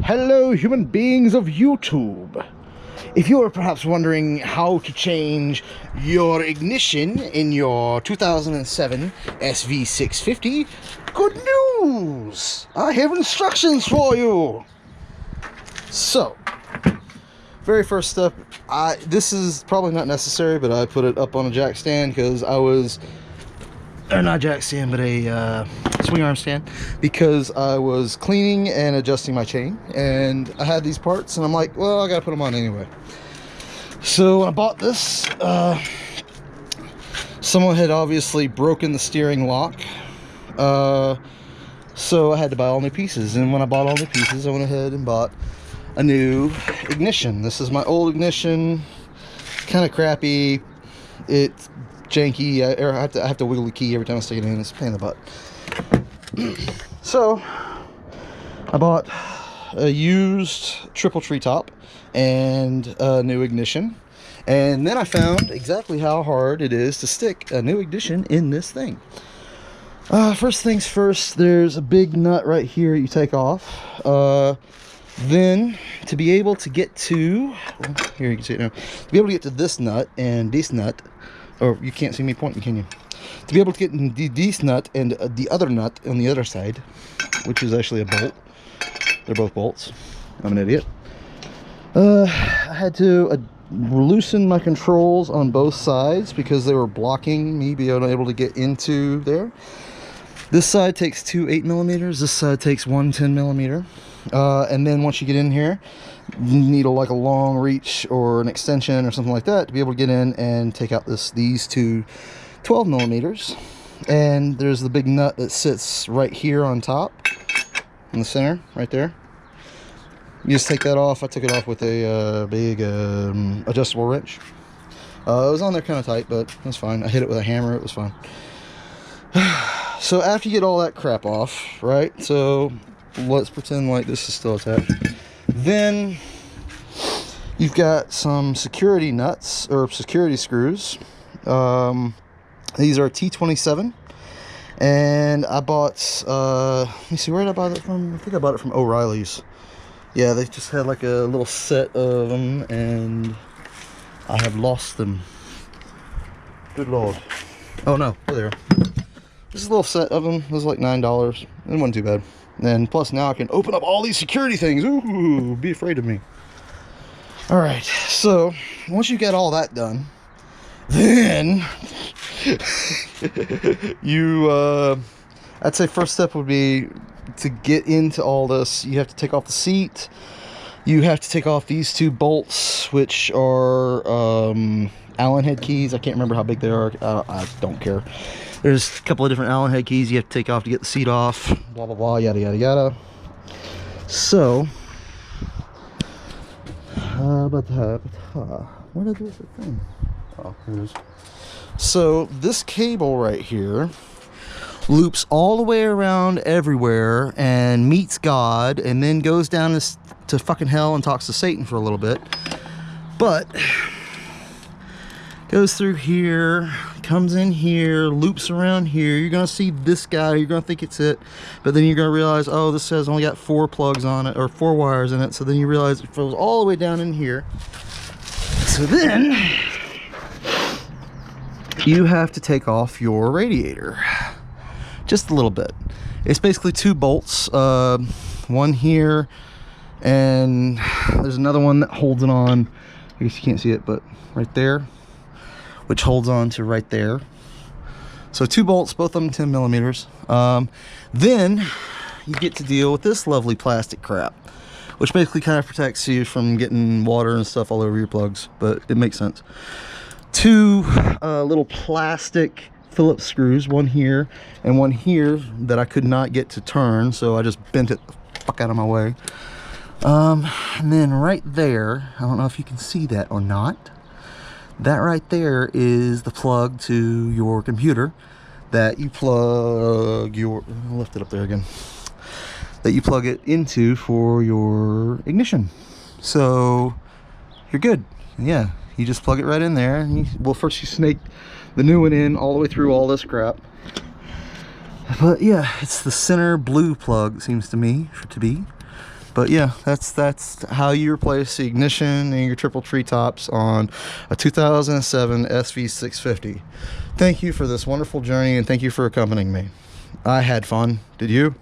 Hello, human beings of YouTube. If you are perhaps wondering how to change your ignition in your 2007 SV650, good news! I have instructions for you. So, very first step, this is probably not necessary, but I put it up on a jack stand because I was, not jack stand, but a swing arm stand, because I was cleaning and adjusting my chain, and I had these parts, and I'm like, well, I gotta put them on anyway. So when I bought this, someone had obviously broken the steering lock, so I had to buy all new pieces. And when I bought all new pieces, I went ahead and bought a new ignition. This is my old ignition, kind of crappy. It's janky. I have to wiggle the key every time I stick it in. It's a pain in the butt. So I bought a used triple treetop and a new ignition, and then I found exactly how hard it is to stick a new ignition in this thing. First things first, there's a big nut right here you take off. Then to be able to get to, here you can see it now, to be able to get to this nut and this nut, or you can't see me pointing, can you? To be able to get this nut and the other nut on the other side, which is actually a bolt. They're both bolts. I'm an idiot. I had to loosen my controls on both sides because they were blocking me being able to get into there. This side takes two 8mm. This side takes one 10mm. And then once you get in here, you need like a long reach or an extension or something like that to be able to get in and take out these two 12mm. And there's the big nut that sits right here on top in the center right there. You just take that off. I took it off with a big adjustable wrench. It was on there kind of tight, but that's fine. I hit it with a hammer. It was fine. So after you get all that crap off, right, so let's pretend like this is still attached. Then you've got some security nuts or security screws. These are T27, and I bought, let me see, where did I buy that from? I think I bought it from O'Reilly's. Yeah, they just had like a little set of them, and I have lost them. Good lord. Oh no, there they are. This is a little set of them. It was like $9. It wasn't too bad. And plus now I can open up all these security things. Ooh, be afraid of me. Alright, so once you get all that done, then you, I'd say first step would be to get into all this. You have to take off the seat. You have to take off these two bolts, which are Allen head keys. I can't remember how big they are. I don't care. There's a couple of different Allen head keys you have to take off to get the seat off. Blah, blah, blah, yada, yada, yada. So, where did I do this thing? Oh, here it is. So, this cable right here loops all the way around everywhere and meets God, and then goes down to fucking hell and talks to Satan for a little bit. But goes through here, comes in here, loops around here. You're gonna see this guy, you're gonna think it's it, but then you're gonna realize, oh, this has only got 4 plugs on it, or 4 wires in it. So then you realize it goes all the way down in here. So then you have to take off your radiator just a little bit. It's basically 2 bolts, one here, and there's another one that holds it on. I guess you can't see it, but right there, which holds on to right there. So 2 bolts, both of them 10mm. Then you get to deal with this lovely plastic crap, which basically kind of protects you from getting water and stuff all over your plugs, but it makes sense. 2 little plastic Phillips screws, one here and one here, that I could not get to turn, so I just bent it the fuck out of my way. And then right there, I don't know if you can see that or not, that right there is the plug to your computer that you plug your, I'll lift it up there again, that you plug it into for your ignition. So you're good. Yeah, you just plug it right in there, and well, first you snake the new one in all the way through all this crap. But yeah, it's the center blue plug, it seems to me to be. But yeah, that's how you replace the ignition and your triple tree tops on a 2007 SV650. Thank you for this wonderful journey, and thank you for accompanying me. I had fun. Did you?